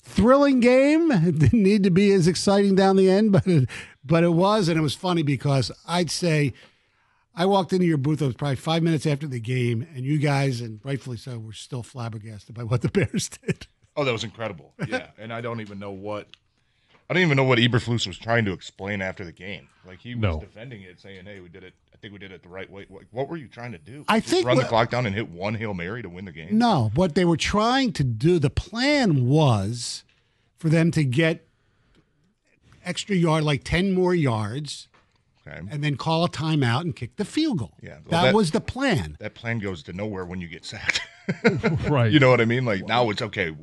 thrilling game. It didn't need to be as exciting down the end, but it was, and it was funny because I'd say I walked into your booth. It was probably 5 minutes after the game, and you guys, and rightfully so, were still flabbergasted by what the Bears did. Oh, that was incredible. Yeah, and I don't even know what Eberflus was trying to explain after the game. Like he was defending it, saying, "Hey, we did it. I think we did it the right way." Like, what were you trying to do? I think run the clock down and hit one Hail Mary to win the game. No, what they were trying to do, the plan was for them to get extra yard, like 10 more yards, and then call a timeout and kick the field goal. Yeah, well, that was the plan. That plan goes to nowhere when you get sacked. Right. You know what I mean? Like now it's okay.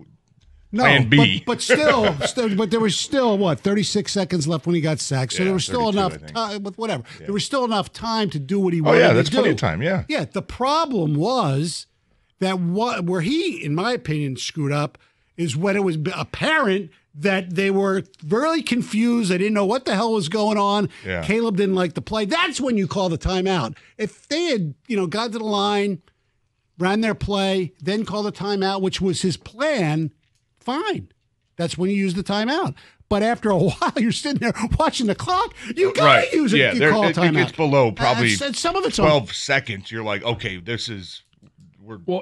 No, Plan B. but still, but there was still 36 seconds left when he got sacked. So there was still enough time. With whatever, there was still enough time to do what he wanted to do. Oh yeah, that's plenty of time. Yeah. Yeah. The problem was that where he, in my opinion, screwed up is when it was apparent that they were really confused. They didn't know what the hell was going on. Yeah. Caleb didn't like the play. That's when you call the timeout. If they had, got to the line, ran their play, then called the timeout, which was his plan. Fine. That's when you use the timeout. But after a while, you're sitting there watching the clock. You got to use it. You call a timeout. It gets below probably some of it's 12 seconds. You're like, okay, this is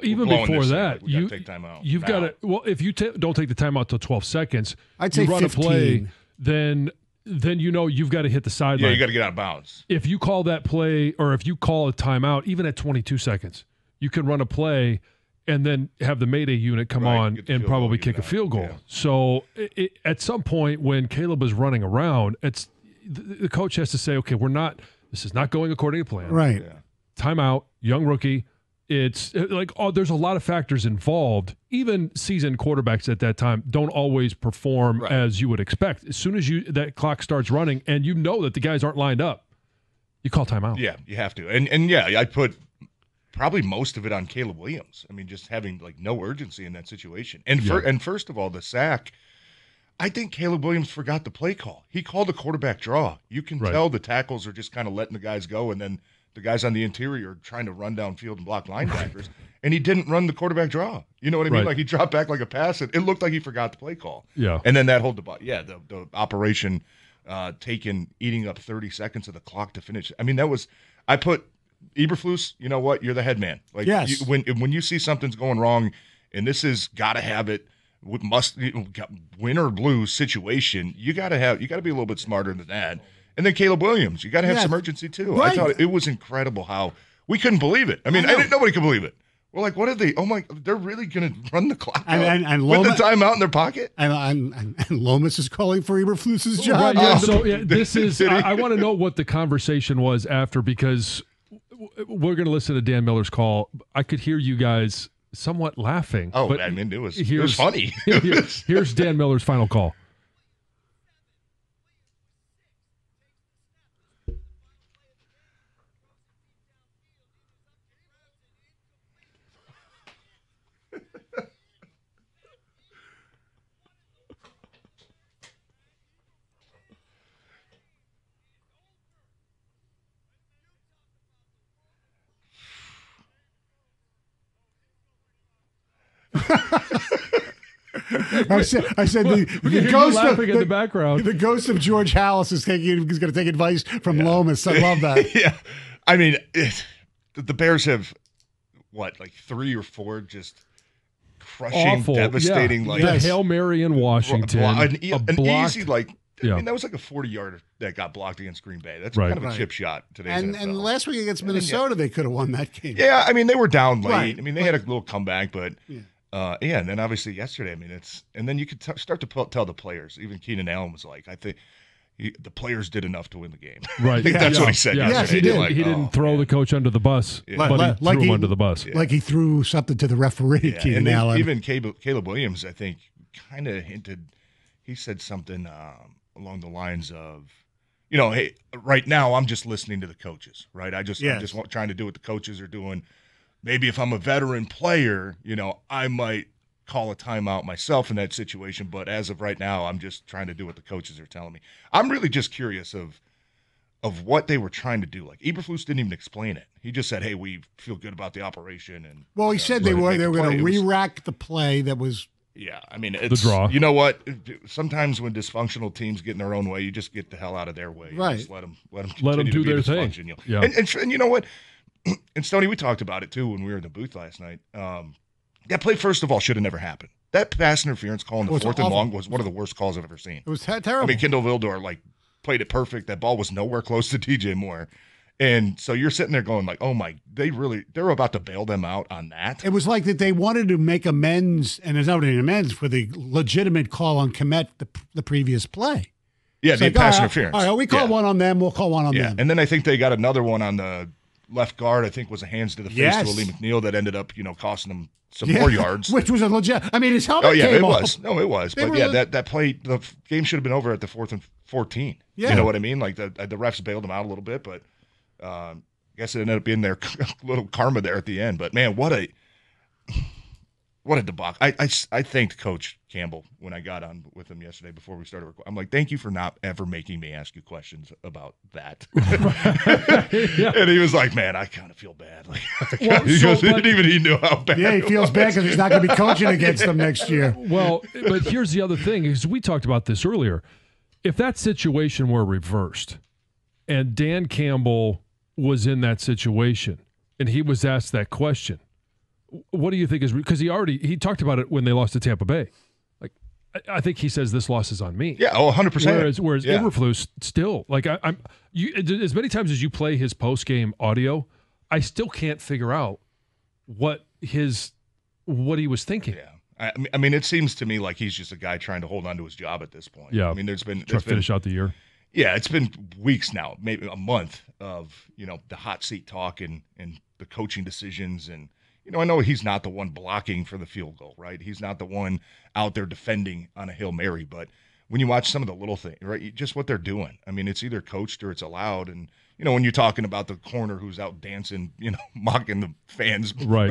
even before that, we got to take timeout. You've got to. Well, if you don't take the timeout till 12 seconds, I'd say run 15. A play, then you've got to hit the sideline. Yeah, you got to get out of bounds. If you call that play, or if you call a timeout, even at 22 seconds, you can run a play and then have the Mayday unit come on and probably kick a field goal. Yeah. So at some point when Caleb is running around, the coach has to say, okay, this is not going according to plan. Right. Yeah. Timeout, young rookie. It's like, there's a lot of factors involved. Even seasoned quarterbacks at that time don't always perform as you would expect. As soon as that clock starts running and you know that the guys aren't lined up, you call timeout. Yeah, you have to. And yeah, I put probably most of it on Caleb Williams. I mean, just having like no urgency in that situation. And first of all, the sack, I think Caleb Williams forgot the play call. He called a quarterback draw. You can tell the tackles are just kind of letting the guys go, and then the guys on the interior are trying to run downfield and block linebackers. And he didn't run the quarterback draw. You know what I mean? Like he dropped back like a pass. It looked like he forgot the play call. Yeah. And then that whole debate. Yeah, the operation eating up 30 seconds of the clock to finish. I mean, I put Eberflus, you know what? You're the head man. Like when you see something's going wrong, and this is got to have it, win or lose situation, you got to be a little bit smarter than that. And then Caleb Williams, you got to have some urgency too. Right. I thought it was incredible how we couldn't believe it. I mean, nobody could believe it. We're like, what are they? Oh my! They're really going to run the clock and with the timeout in their pocket. And Lomas is calling for Eberflus's job. Right, yeah. So this is. I want to know what the conversation was after, because we're going to listen to Dan Miller's call. I could hear you guys somewhat laughing. Oh, I mean, it was funny. Here's Dan Miller's final call. I said the ghost laughing in the background. The ghost of George Hallis is going to take advice from Lomas. I love that. Yeah, I mean, the Bears have like 3 or 4 just crushing, devastating, like the Hail Mary in Washington, an easy I mean, that was like a 40-yarder that got blocked against Green Bay. That's kind of a chip shot today. And last week against Minnesota, they could have won that game. Yeah, I mean, they were down late. Right. I mean, they had a little comeback, but and then obviously yesterday, I mean, and then you could start to tell the players. Even Keenan Allen was like, I think the players did enough to win the game. Right. I think that's what he said yesterday. Yes, he did. He didn't throw the coach under the bus, but he threw him under the bus. Like he threw something to the referee, Keenan Allen. Even Caleb Williams, I think, kind of hinted. He said something along the lines of, hey, right now I'm just listening to the coaches, right? I'm just trying to do what the coaches are doing. Maybe if I'm a veteran player, I might call a timeout myself in that situation. But as of right now, I'm just trying to do what the coaches are telling me. I'm really just curious of what they were trying to do. Like Eberflus didn't even explain it. He just said, "Hey, we feel good about the operation." And he said they were going to re-rack the play that was Yeah, I mean, it's the draw. You know what? Sometimes when dysfunctional teams get in their own way, you just get the hell out of their way. Right. Just let them do their thing. Yeah. And you know what? And Stoney, we talked about it too when we were in the booth last night. That play, first of all, should have never happened. That pass interference call in the fourth and long was one of the worst calls I've ever seen. It was terrible. I mean, Kendall Vildor played it perfect. That ball was nowhere close to DJ Moore. And so you're sitting there going like, oh my, they're about to bail them out on that. It was like that they wanted to make amends, and there's not any amends for the legitimate call on Komet the previous play. Yeah, it's the pass interference. All right, we call one on them, we'll call one on them. And then I think they got another one on the left guard. I think was a hands to the face to Ali McNeil that ended up, costing them some more yards. Which was a legit. I mean, his helmet came off. Was. No, it was. But that play, the game should have been over at the 4th and 14. Yeah. You know what I mean? Like the refs bailed them out a little bit, but I guess it ended up being their little karma there at the end. But man, what a debacle. I thanked Coach Campbell when I got on with him yesterday before we started recording. I'm like, thank you for not ever making me ask you questions about that. Yeah. And he was like, man, I kind of feel bad. Even he knew how bad. Yeah, he feels bad because he's not going to be coaching against them next year. Well, but here's the other thing, is we talked about this earlier. If that situation were reversed and Dan Campbell was in that situation and he was asked that question, what do you think is, because he talked about it when they lost to Tampa Bay. Like, I think he says this loss is on me. Yeah, 100%. Whereas Eberflus still, like, as many times as you play his post-game audio, I still can't figure out what he was thinking. Yeah. I mean, it seems to me like he's just a guy trying to hold on to his job at this point. Yeah. I mean, try to finish out the year. Yeah, it's been weeks now, maybe a month of, the hot seat talk and the coaching decisions. And, I know he's not the one blocking for the field goal, right? He's not the one out there defending on a Hail Mary. But when you watch some of the little things, right, just what they're doing, I mean, it's either coached or it's allowed. And, when you're talking about the corner who's out dancing, mocking the fans. Right.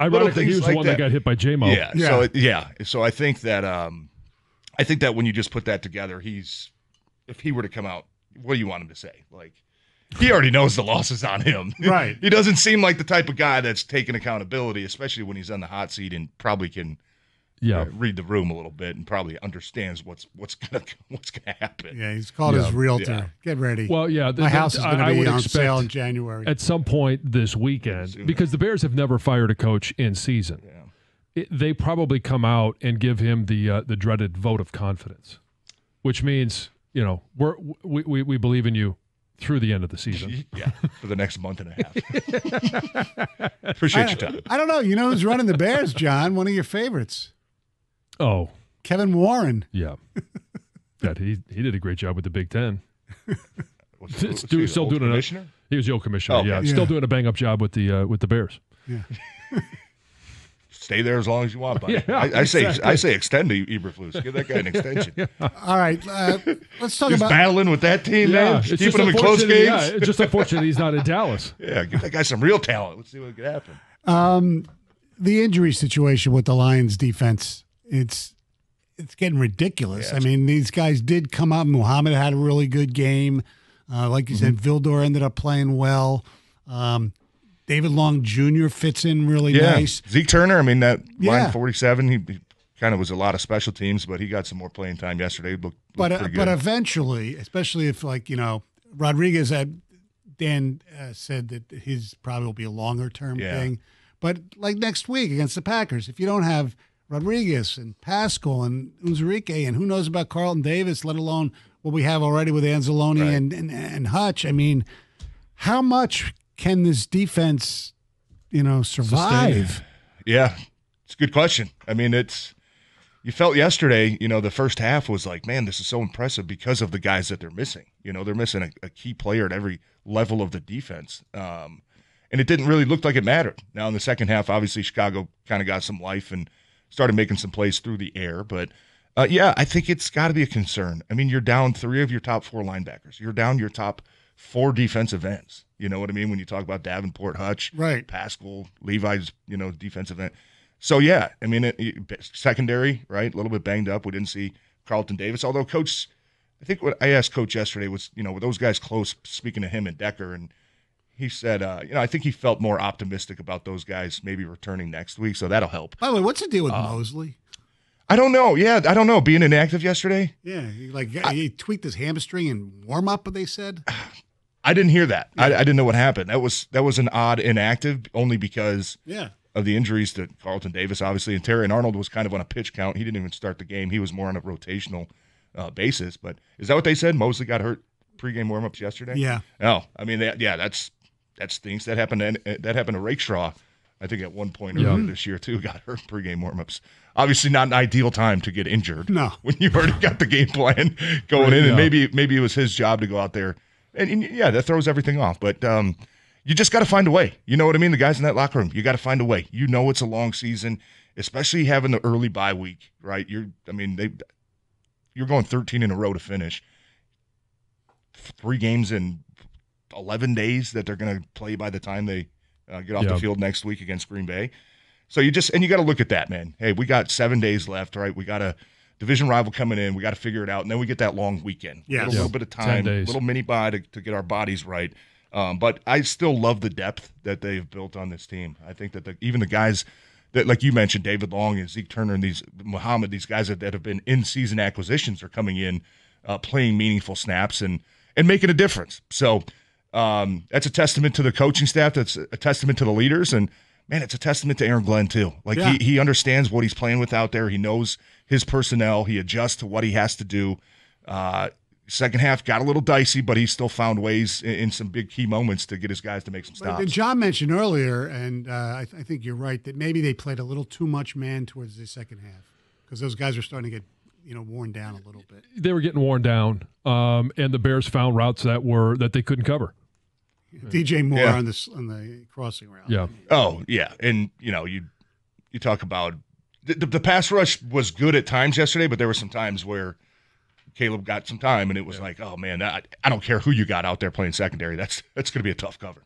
Ironically, he was the one that got hit by J-Mo. Yeah. So I think that when you just put that together, if he were to come out, what do you want him to say? Like, he already knows the loss is on him. Right. He doesn't seem like the type of guy that's taking accountability, especially when he's on the hot seat and probably can read the room a little bit and probably understands what's gonna happen. Yeah, he's called his realtor. Yeah. Get ready. Well, yeah, my house is going to be on sale in January at some point this weekend, because the Bears have never fired a coach in season. Yeah. They probably come out and give him the dreaded vote of confidence, which means we believe in you through the end of the season. Yeah, for the next month and a half. Appreciate your time. I don't know. You know who's running the Bears, John? One of your favorites. Oh. Kevin Warren. Yeah. He did a great job with the Big Ten. Still doing commissioner? He was the old commissioner, okay. Still doing a bang-up job with the Bears. Yeah. Stay there as long as you want, buddy. Yeah, I say extend to Eberflus. Give that guy an extension. All right, let's talk about battling with that team, man. Keeping them in close games. Yeah, it's just unfortunate he's not in Dallas. Yeah, give that guy some real talent. Let's see what can happen. The injury situation with the Lions defense, it's getting ridiculous. I mean, these guys did come up. Muhammad had a really good game. Like you said, Vildor ended up playing well. David Long Jr. fits in really nice. Zeke Turner, I mean, that line 47, he kind of was a lot of special teams, but he got some more playing time yesterday. But eventually, especially if, Rodriguez, Dan said that his probably will be a longer-term thing. But, next week against the Packers, if you don't have Rodriguez and Pascal and Unzurike and who knows about Carlton Davis, let alone what we have already with Anzalone and Hutch, I mean, how much can this defense, survive? Sustain. Yeah, it's a good question. I mean, you felt yesterday, the first half was like, man, this is so impressive because of the guys that they're missing. They're missing a key player at every level of the defense. And it didn't really look like it mattered. Now, in the second half, obviously, Chicago kind of got some life and started making some plays through the air. But, I think it's got to be a concern. I mean, you're down 3 of your top 4 linebackers. You're down your top 4 defensive ends. You know what I mean? When you talk about Davenport, Hutch, Pascal, Levi's, defensive end. So, I mean, secondary, right? A little bit banged up. We didn't see Carlton Davis. Although, Coach, I think what I asked Coach yesterday was, were those guys close, speaking to him and Decker, and he said, I think he felt more optimistic about those guys maybe returning next week, so that'll help. By the way, what's the deal with Mosley? I don't know. Yeah, I don't know. Being inactive yesterday? Yeah, he tweaked his hamstring in warm-up, they said. I didn't hear that. Yeah. I didn't know what happened. That was an odd inactive, only because of the injuries to Carlton Davis, obviously, and Terry and Arnold was kind of on a pitch count. He didn't even start the game. He was more on a rotational basis. But is that what they said? Mosley got hurt pregame warm-ups yesterday? Yeah. Oh, I mean, that stinks. That happened to Rakestraw, I think, at one point earlier this year, too, got hurt pregame warm-ups. Obviously not an ideal time to get injured. No. When you've already got the game plan going in, and maybe it was his job to go out there. And that throws everything off. But you just got to find a way. You know what I mean? The guys in that locker room, you got to find a way. You know it's a long season, especially having the early bye week, right? You're going 13 in a row to finish. 3 games in 11 days that they're going to play by the time they get off the field next week against Green Bay. So you got to look at that, man. Hey, we got 7 days left, right? We got a division rival coming in. We got to figure it out, and then we get that long weekend. Yeah, a little bit of time, a little mini bye to get our bodies right. But I still love the depth that they've built on this team. I think that even the guys that, like you mentioned, David Long and Zeke Turner and Muhammad, these guys that have been in-season acquisitions are coming in, playing meaningful snaps and making a difference. So that's a testament to the coaching staff. That's a testament to the leaders, and man, it's a testament to Aaron Glenn too. He understands what he's playing with out there. He knows his personnel. He adjusts to what he has to do. Second half got a little dicey, but he still found ways in some big key moments to get his guys to make some stops. But John mentioned earlier, and I think you're right, that maybe they played a little too much man towards the second half because those guys were starting to get worn down a little bit. They were getting worn down, and the Bears found routes that they couldn't cover. DJ Moore on the crossing route. Yeah. Oh yeah, and you talk about the pass rush was good at times yesterday, but there were some times where Caleb got some time, and it was like, oh man, I don't care who you got out there playing secondary. That's going to be a tough cover.